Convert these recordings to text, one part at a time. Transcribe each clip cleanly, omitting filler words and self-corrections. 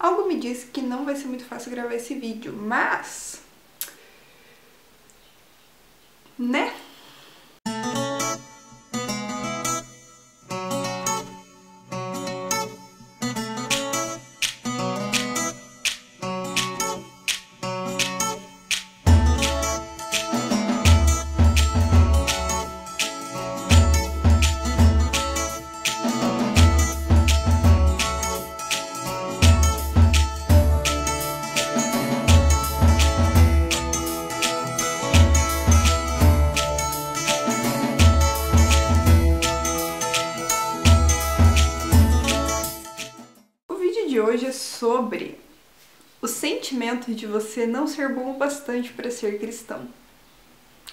Algo me diz que não vai ser muito fácil gravar esse vídeo, mas... né? De hoje é sobre o sentimento de você não ser bom o bastante para ser cristão.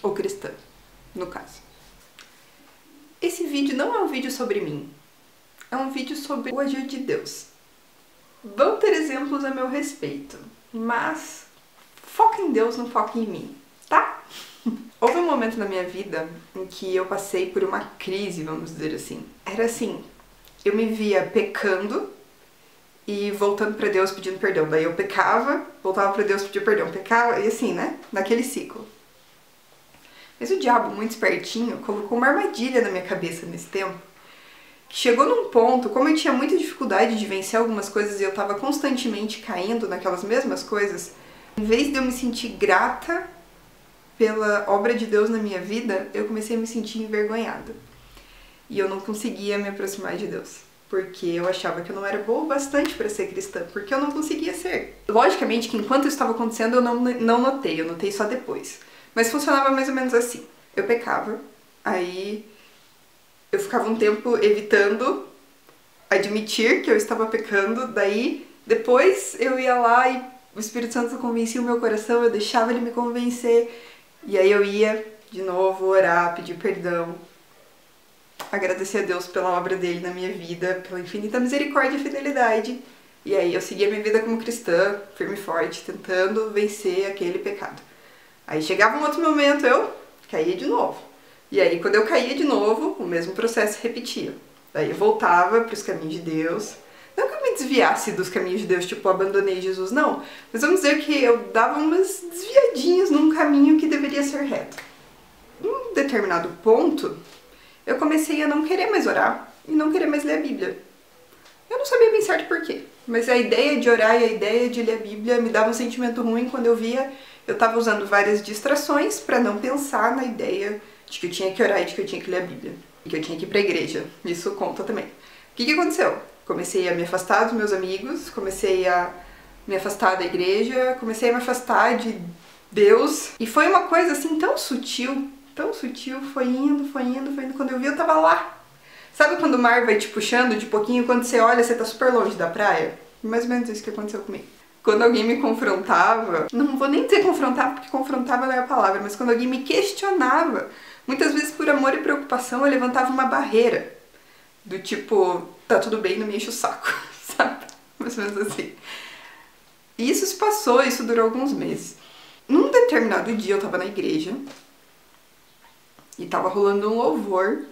Ou cristã, no caso. Esse vídeo não é um vídeo sobre mim. É um vídeo sobre o agir de Deus. Vão ter exemplos a meu respeito, mas foca em Deus, não foca em mim, tá? Houve um momento na minha vida em que eu passei por uma crise, vamos dizer assim. Era assim, eu me via pecando e voltando pra Deus pedindo perdão. Daí eu pecava, voltava pra Deus pedir perdão, pecava, e assim, né? Naquele ciclo. Mas o diabo, muito espertinho, colocou uma armadilha na minha cabeça nesse tempo, que chegou num ponto, como eu tinha muita dificuldade de vencer algumas coisas e eu tava constantemente caindo naquelas mesmas coisas, em vez de eu me sentir grata pela obra de Deus na minha vida, eu comecei a me sentir envergonhada. E eu não conseguia me aproximar de Deus. Porque eu achava que eu não era boa o bastante para ser cristã, porque eu não conseguia ser. Logicamente que enquanto isso estava acontecendo eu não notei, eu notei só depois. Mas funcionava mais ou menos assim. Eu pecava, aí eu ficava um tempo evitando admitir que eu estava pecando, daí depois eu ia lá e o Espírito Santo convencia o meu coração, eu deixava ele me convencer, e aí eu ia de novo orar, pedir perdão, agradecer a Deus pela obra dele na minha vida, pela infinita misericórdia e fidelidade. E aí eu seguia minha vida como cristã, firme e forte, tentando vencer aquele pecado. Aí chegava um outro momento, eu caía de novo. E aí quando eu caía de novo, o mesmo processo se repetia. Daí eu voltava para os caminhos de Deus. Não que eu me desviasse dos caminhos de Deus, tipo, abandonei Jesus, não. Mas vamos dizer que eu dava umas desviadinhas num caminho que deveria ser reto. Em um determinado ponto, eu comecei a não querer mais orar e não querer mais ler a Bíblia. Eu não sabia bem certo por quê, mas a ideia de orar e a ideia de ler a Bíblia me dava um sentimento ruim quando eu via eu estava usando várias distrações para não pensar na ideia de que eu tinha que orar e de que eu tinha que ler a Bíblia. E que eu tinha que ir para a igreja. Isso conta também. O que aconteceu? Comecei a me afastar dos meus amigos, comecei a me afastar da igreja, comecei a me afastar de Deus. E foi uma coisa assim tão sutil, foi indo, quando eu vi eu tava lá. Sabe quando o mar vai te puxando de pouquinho, quando você olha você tá super longe da praia? Mais ou menos isso que aconteceu comigo. Quando alguém me confrontava, não vou nem dizer confrontava, porque confrontava não é a palavra, mas quando alguém me questionava, muitas vezes por amor e preocupação eu levantava uma barreira, do tipo, tá tudo bem, não me enche o saco, sabe? Mais ou menos assim. E isso se passou, isso durou alguns meses. Num determinado dia eu tava na igreja, e tava rolando um louvor,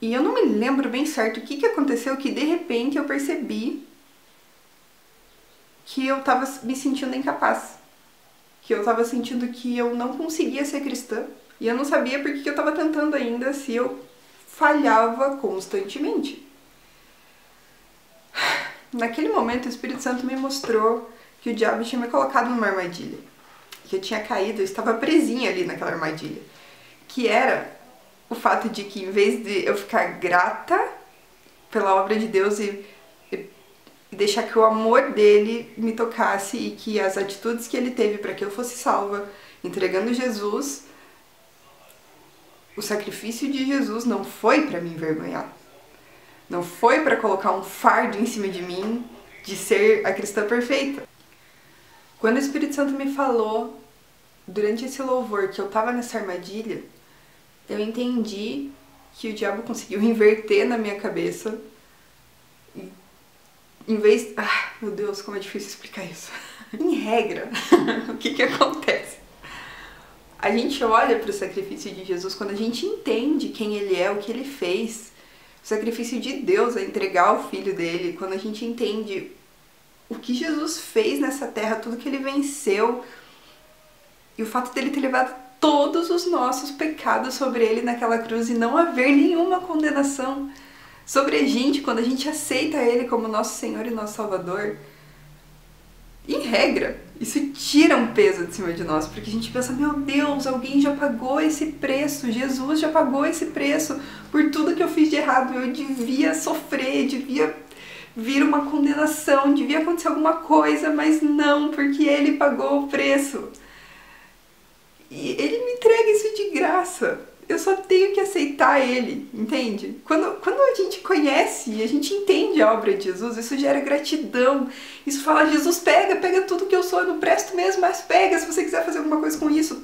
e eu não me lembro bem certo o que aconteceu, que de repente eu percebi que eu tava me sentindo incapaz, que eu tava sentindo que eu não conseguia ser cristã, e eu não sabia por que eu tava tentando ainda se eu falhava constantemente. Naquele momento o Espírito Santo me mostrou que o diabo tinha me colocado numa armadilha, que eu tinha caído, eu estava presinha ali naquela armadilha. Que era o fato de que, em vez de eu ficar grata pela obra de Deus e deixar que o amor dele me tocasse e que as atitudes que ele teve para que eu fosse salva, entregando Jesus, o sacrifício de Jesus não foi para me envergonhar. Não foi para colocar um fardo em cima de mim de ser a cristã perfeita. Quando o Espírito Santo me falou, durante esse louvor, que eu tava nessa armadilha, eu entendi que o diabo conseguiu inverter na minha cabeça. E, em vez... meu Deus, como é difícil explicar isso. Em regra, o que acontece? A gente olha para o sacrifício de Jesus quando a gente entende quem ele é, o que ele fez. O sacrifício de Deus é entregar o filho dele. Quando a gente entende o que Jesus fez nessa terra, tudo que ele venceu, e o fato dele ter levado todos os nossos pecados sobre ele naquela cruz e não haver nenhuma condenação sobre a gente quando a gente aceita ele como nosso Senhor e nosso Salvador. Em regra, isso tira um peso de cima de nós, porque a gente pensa, meu Deus, alguém já pagou esse preço, Jesus já pagou esse preço por tudo que eu fiz de errado, eu devia sofrer, devia vir uma condenação, devia acontecer alguma coisa, mas não, porque ele pagou o preço. E ele me entrega isso de graça. Eu só tenho que aceitar ele, entende? Quando a gente conhece e a gente entende a obra de Jesus, isso gera gratidão. Isso fala, Jesus, pega tudo que eu sou, eu não presto mesmo, mas pega, se você quiser fazer alguma coisa com isso,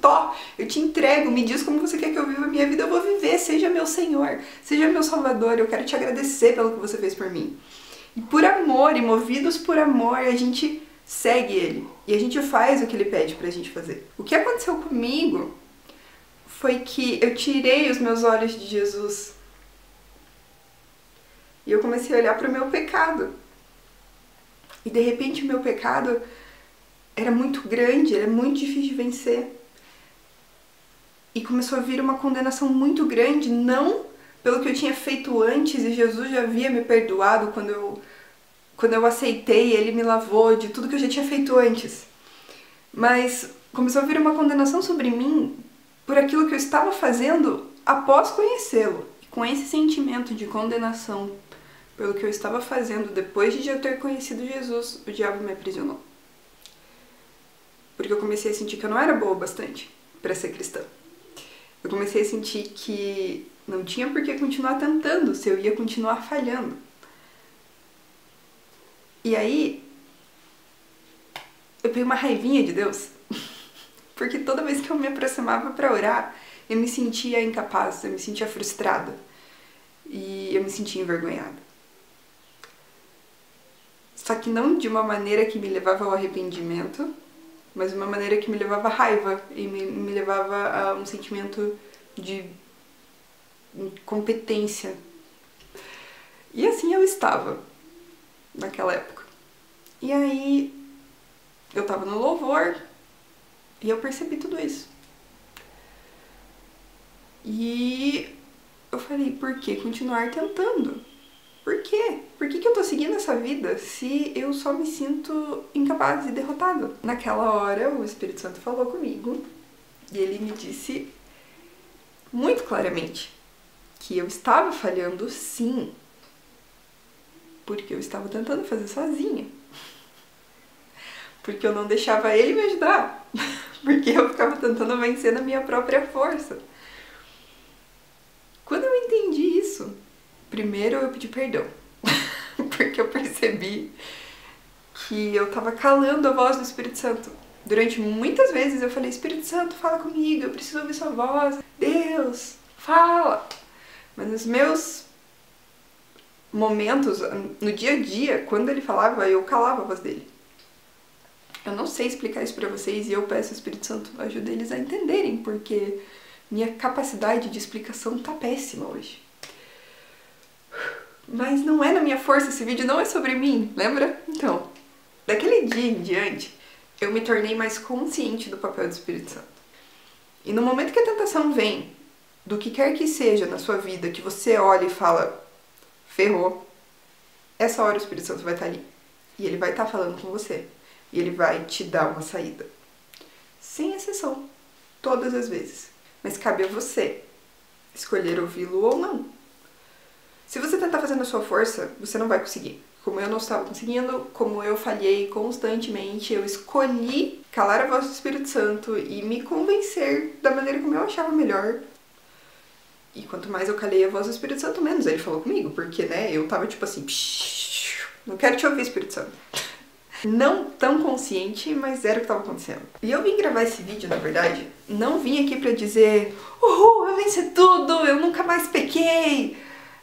eu te entrego, me diz como você quer que eu viva a minha vida, eu vou viver, seja meu Senhor, seja meu Salvador, eu quero te agradecer pelo que você fez por mim. E por amor, e movidos por amor, a gente segue ele. E a gente faz o que ele pede pra gente fazer. O que aconteceu comigo foi que eu tirei os meus olhos de Jesus. E eu comecei a olhar para o meu pecado. E de repente o meu pecado era muito grande, era muito difícil de vencer. E começou a vir uma condenação muito grande, não pelo que eu tinha feito antes, e Jesus já havia me perdoado quando eu aceitei, ele me lavou de tudo que eu já tinha feito antes. Mas começou a vir uma condenação sobre mim por aquilo que eu estava fazendo após conhecê-lo. Com esse sentimento de condenação pelo que eu estava fazendo depois de eu ter conhecido Jesus, o diabo me aprisionou. Porque eu comecei a sentir que eu não era boa o bastante para ser cristã. Eu comecei a sentir que não tinha por que continuar tentando, se eu ia continuar falhando. E aí, eu peguei uma raivinha de Deus. Porque toda vez que eu me aproximava para orar, eu me sentia incapaz, eu me sentia frustrada. E eu me sentia envergonhada. Só que não de uma maneira que me levava ao arrependimento, mas de uma maneira que me levava à raiva e me levava a um sentimento de incompetência. E assim eu estava naquela época. E aí eu estava no louvor e eu percebi tudo isso. E eu falei, por que continuar tentando? Por quê? Por que eu tô seguindo essa vida se eu só me sinto incapaz e derrotada? Naquela hora, o Espírito Santo falou comigo e ele me disse muito claramente que eu estava falhando sim, porque eu estava tentando fazer sozinha. Porque eu não deixava ele me ajudar. Porque eu ficava tentando vencer na minha própria força. Quando eu entendi isso, primeiro eu pedi perdão. Porque eu percebi que eu estava calando a voz do Espírito Santo. Durante muitas vezes eu falei, Espírito Santo, fala comigo, eu preciso ouvir sua voz. Deus, fala. Mas nos meus momentos, no dia a dia, quando ele falava, eu calava a voz dele. Eu não sei explicar isso pra vocês e eu peço ao Espírito Santo, ajuda eles a entenderem, porque minha capacidade de explicação tá péssima hoje. Mas não é na minha força, esse vídeo não é sobre mim, lembra? Então, daquele dia em diante, eu me tornei mais consciente do papel do Espírito Santo. E no momento que a tentação vem, do que quer que seja na sua vida, que você olha e fala, ferrou, essa hora o Espírito Santo vai estar ali. E ele vai estar falando com você. E ele vai te dar uma saída. Sem exceção. Todas as vezes. Mas cabe a você escolher ouvi-lo ou não. Se você tentar fazer na sua força, você não vai conseguir. Como eu não estava conseguindo, como eu falhei constantemente, eu escolhi calar a voz do Espírito Santo e me convencer da maneira como eu achava melhor. E quanto mais eu calei a voz do Espírito Santo, menos ele falou comigo. Porque, né, eu tava tipo assim, não quero te ouvir, Espírito Santo. Não tão consciente, mas era o que estava acontecendo. E eu vim gravar esse vídeo, na verdade, não vim aqui pra dizer uhul, eu venci tudo, eu nunca mais pequei.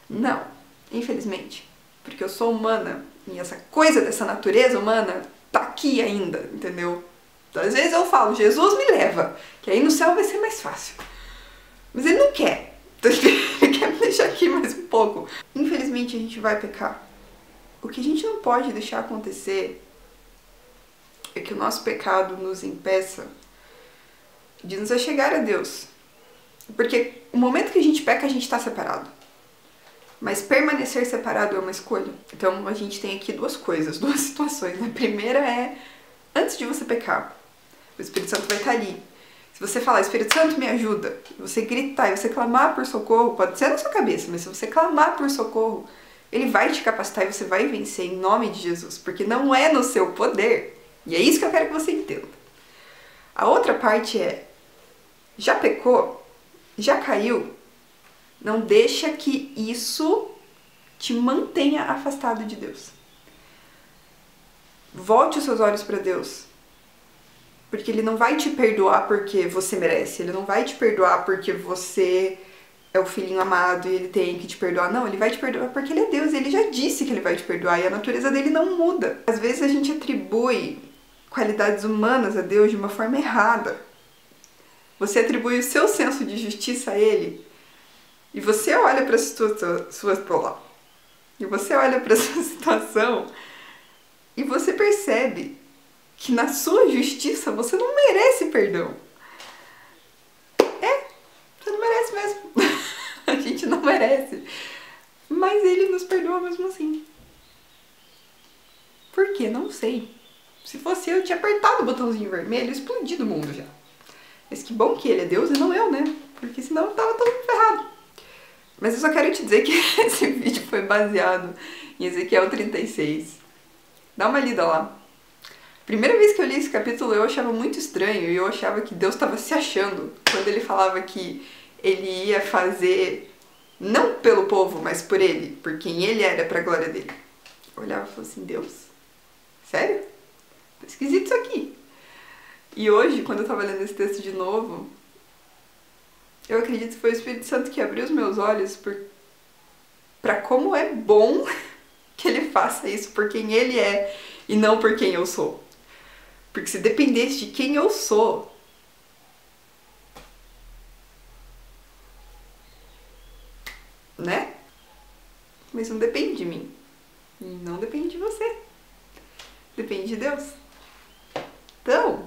Não, infelizmente. Porque eu sou humana e essa coisa dessa natureza humana tá aqui ainda, entendeu? Então, às vezes eu falo, Jesus me leva, que aí no céu vai ser mais fácil. Mas ele não quer. Então, ele quer me deixar aqui mais um pouco. Infelizmente a gente vai pecar. O que a gente não pode deixar acontecer é que o nosso pecado nos impeça de nos achegar a Deus. Porque o momento que a gente peca, a gente está separado. Mas permanecer separado é uma escolha. Então a gente tem aqui duas coisas, duas situações. A primeira é, antes de você pecar, o Espírito Santo vai estar ali. Se você falar, Espírito Santo, me ajuda, e você gritar, e você clamar por socorro, pode ser na sua cabeça, mas se você clamar por socorro, ele vai te capacitar e você vai vencer em nome de Jesus, porque não é no seu poder. E é isso que eu quero que você entenda. A outra parte é, já pecou? Já caiu? Não deixa que isso te mantenha afastado de Deus. Volte os seus olhos para Deus. Porque Ele não vai te perdoar porque você merece. Ele não vai te perdoar porque você é o filhinho amado e Ele tem que te perdoar. Não, Ele vai te perdoar porque Ele é Deus. E Ele já disse que Ele vai te perdoar e a natureza dele não muda. Às vezes a gente atribui qualidades humanas a Deus de uma forma errada. Você atribui o seu senso de justiça a Ele e você olha para a sua situação e você percebe que na sua justiça você não merece perdão. Você não merece mesmo. A gente não merece. Mas Ele nos perdoa mesmo assim. Por quê? Não sei. Se fosse eu tinha apertado o botãozinho vermelho e explodido o mundo já. Mas que bom que Ele é Deus e não eu, né? Porque senão eu tava todo ferrado. Mas eu só quero te dizer que esse vídeo foi baseado em Ezequiel 36. Dá uma lida lá. Primeira vez que eu li esse capítulo eu achava muito estranho e eu achava que Deus estava se achando quando Ele falava que Ele ia fazer não pelo povo, mas por Ele, por quem Ele era, para a glória dele. Eu olhava e falava assim, Deus, sério? Tá esquisito isso aqui. E hoje, quando eu tava lendo esse texto de novo, eu acredito que foi o Espírito Santo que abriu os meus olhos para como é bom que Ele faça isso por quem Ele é e não por quem eu sou. Porque se dependesse de quem eu sou, né? Mas não depende de mim. E não depende de você. Depende de Deus. Então,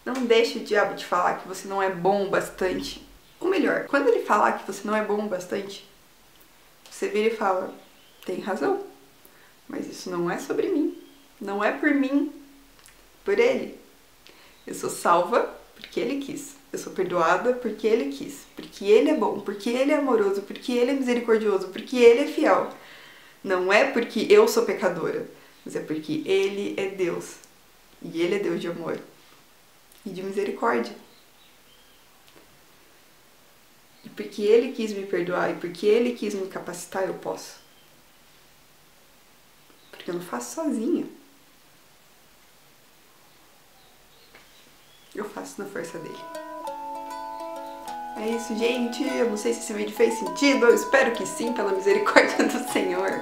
não deixe o diabo te falar que você não é bom o bastante. Ou melhor, quando ele falar que você não é bom o bastante, você vira e fala, tem razão. Mas isso não é sobre mim. Não é por mim. Por Ele. Eu sou salva porque Ele quis. Eu sou perdoada porque Ele quis. Porque Ele é bom, porque Ele é amoroso, porque Ele é misericordioso, porque Ele é fiel. Não é porque eu sou pecadora, mas é porque Ele é Deus. E Ele é Deus de amor e de misericórdia. E porque Ele quis me perdoar e porque Ele quis me capacitar, eu posso. Porque eu não faço sozinha. Eu faço na força dele. É isso, gente. Eu não sei se esse vídeo fez sentido. Eu espero que sim, pela misericórdia do Senhor.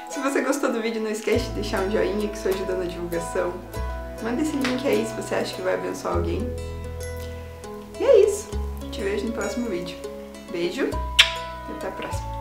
Se você gostou do vídeo, não esquece de deixar um joinha, que isso ajuda na divulgação. Manda esse link aí se você acha que vai abençoar alguém. E é isso. Te vejo no próximo vídeo. Beijo e até a próxima.